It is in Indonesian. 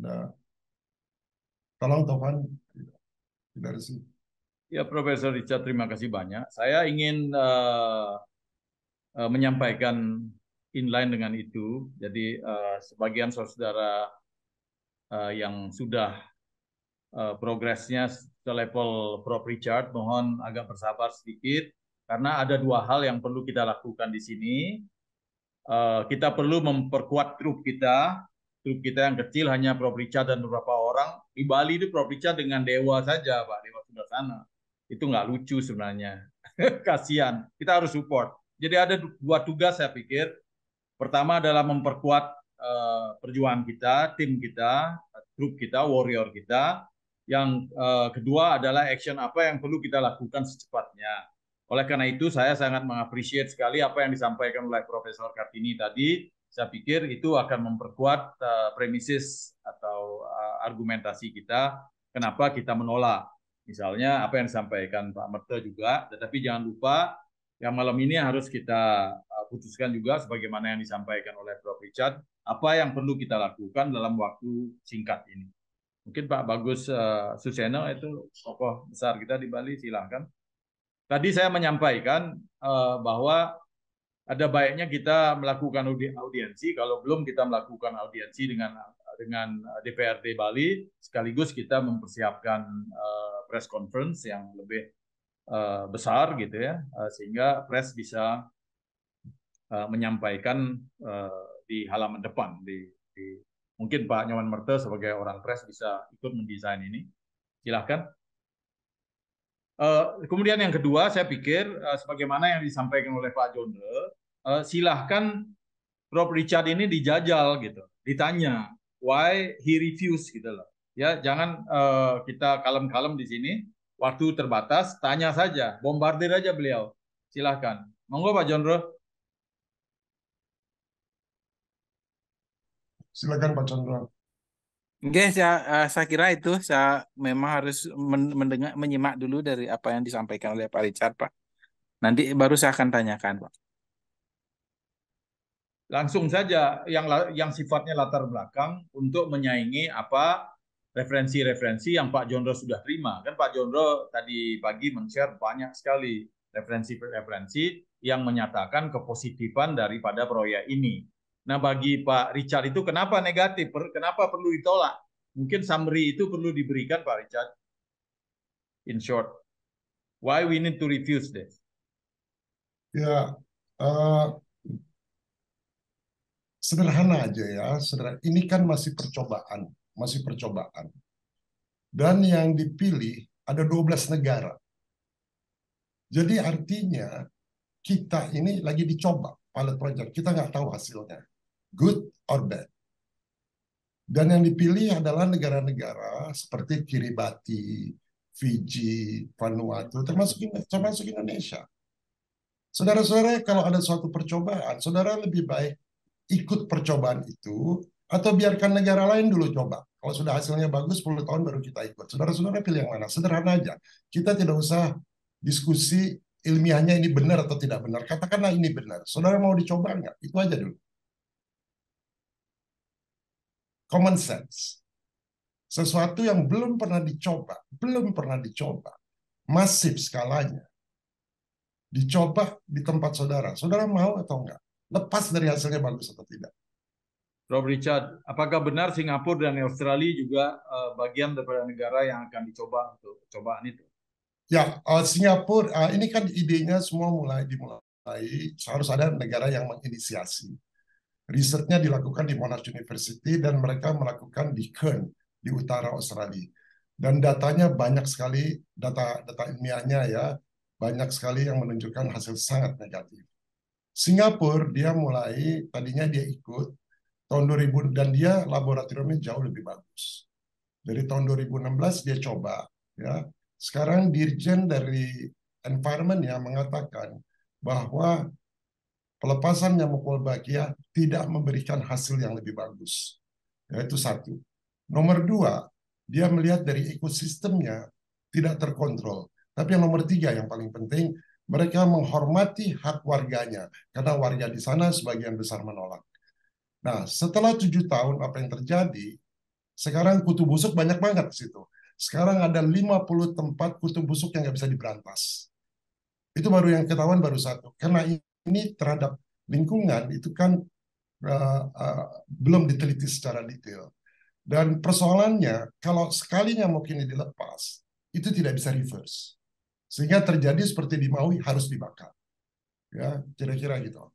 Ada, tolong Tovan, tidak sih. Ya, Profesor Richard, terima kasih banyak. Saya ingin menyampaikan inline dengan itu. Jadi sebagian saudara yang sudah progresnya ke level Prof. Richard, mohon agak bersabar sedikit karena ada dua hal yang perlu kita lakukan di sini. Kita perlu memperkuat grup kita yang kecil hanya Prof. Richard dan beberapa orang. Di Bali itu Prof. Richard dengan Dewa saja, Pak, Dewa Sudarsana. Itu nggak lucu sebenarnya. Kasihan, kita harus support. Jadi ada dua tugas saya pikir. Pertama adalah memperkuat perjuangan kita, tim kita, grup kita, warrior kita. Yang kedua adalah action apa yang perlu kita lakukan secepatnya. Oleh karena itu, saya sangat mengapresiasi sekali apa yang disampaikan oleh Profesor Kartini tadi. Saya pikir itu akan memperkuat premises atau argumentasi kita, kenapa kita menolak. Misalnya apa yang disampaikan Pak Merta juga, tetapi jangan lupa yang malam ini harus kita putuskan juga sebagaimana yang disampaikan oleh Prof. Richard, apa yang perlu kita lakukan dalam waktu singkat ini. Mungkin Pak Bagus Suseno itu tokoh besar kita di Bali, silahkan. Tadi saya menyampaikan bahwa ada baiknya kita melakukan audiensi. Kalau belum kita melakukan audiensi dengan DPRD Bali, sekaligus kita mempersiapkan press conference yang lebih besar gitu ya, sehingga press bisa menyampaikan di halaman depan. Mungkin Pak Nyoman Merta sebagai orang press bisa ikut mendesain ini. Silahkan. Kemudian yang kedua, saya pikir sebagaimana yang disampaikan oleh Pak Jondre, silahkan Prof. Richard ini dijajal gitu, ditanya why he refuse gitu loh. Ya, jangan kita kalem-kalem di sini. Waktu terbatas, tanya saja, bombardir aja beliau. Silahkan. Monggo Pak Jondre. Silakan Pak Chandra. Oke, saya kira itu saya memang harus mendengar, menyimak dulu dari apa yang disampaikan oleh Pak Richard, Pak. Nanti baru saya akan tanyakan, Pak. Langsung saja yang sifatnya latar belakang untuk menyaingi apa referensi-referensi yang Pak Jondro sudah terima. Kan Pak Jondro tadi pagi men-share banyak sekali referensi-referensi yang menyatakan kepositifan daripada proyek ini. Nah, bagi Pak Richard itu kenapa negatif? Kenapa perlu ditolak? Mungkin summary itu perlu diberikan Pak Richard. In short, why we need to refuse this? Ya, sederhana aja ya. Ini kan masih percobaan. Dan yang dipilih ada 12 negara. Jadi artinya kita ini lagi dicoba pilot project. Kita nggak tahu hasilnya, good or bad. Dan yang dipilih adalah negara-negara seperti Kiribati, Fiji, Vanuatu, termasuk Indonesia. Saudara-saudara, kalau ada suatu percobaan, saudara lebih baik ikut percobaan itu atau biarkan negara lain dulu coba. Kalau sudah hasilnya bagus, 10 tahun baru kita ikut. Saudara-saudara pilih yang mana? Sederhana aja. Kita tidak usah diskusi ilmiahnya ini benar atau tidak benar. Katakanlah ini benar. Saudara mau dicoba nggak? Itu aja dulu. Common sense. Sesuatu yang belum pernah dicoba, masif skalanya, dicoba di tempat saudara. Saudara mau atau enggak? Lepas dari hasilnya bagus atau tidak. Prof. Richard, apakah benar Singapura dan Australia juga bagian daripada negara yang akan dicoba untuk cobaan itu? Ya, Singapura, ini kan idenya semua dimulai, harus ada negara yang menginisiasi. Risetnya dilakukan di Monash University dan mereka melakukan di Cairns, di utara Australia. Dan datanya banyak sekali, data ilmiahnya ya, banyak sekali yang menunjukkan hasil sangat negatif. Singapura, tadinya dia ikut, tahun 2000, dan dia laboratoriumnya jauh lebih bagus. Dari tahun 2016 dia coba, ya. Sekarang dirjen dari environment ya mengatakan bahwa pelepasan nyamuk Wolbachia tidak memberikan hasil yang lebih bagus. Yaitu satu. Nomor dua, dia melihat dari ekosistemnya tidak terkontrol. Tapi yang nomor tiga yang paling penting, mereka menghormati hak warganya. Karena warga di sana sebagian besar menolak. Nah, setelah 7 tahun apa yang terjadi, Sekarang kutu busuk banyak banget di situ. Sekarang ada 50 tempat kutu busuk yang nggak bisa diberantas. Itu baru yang ketahuan baru satu. Karena ini terhadap lingkungan itu kan belum diteliti secara detail. Dan persoalannya, kalau sekali nyamuk ini dilepas, itu tidak bisa reverse. Sehingga terjadi seperti di Maui harus dibakar. Ya, kira-kira gitu.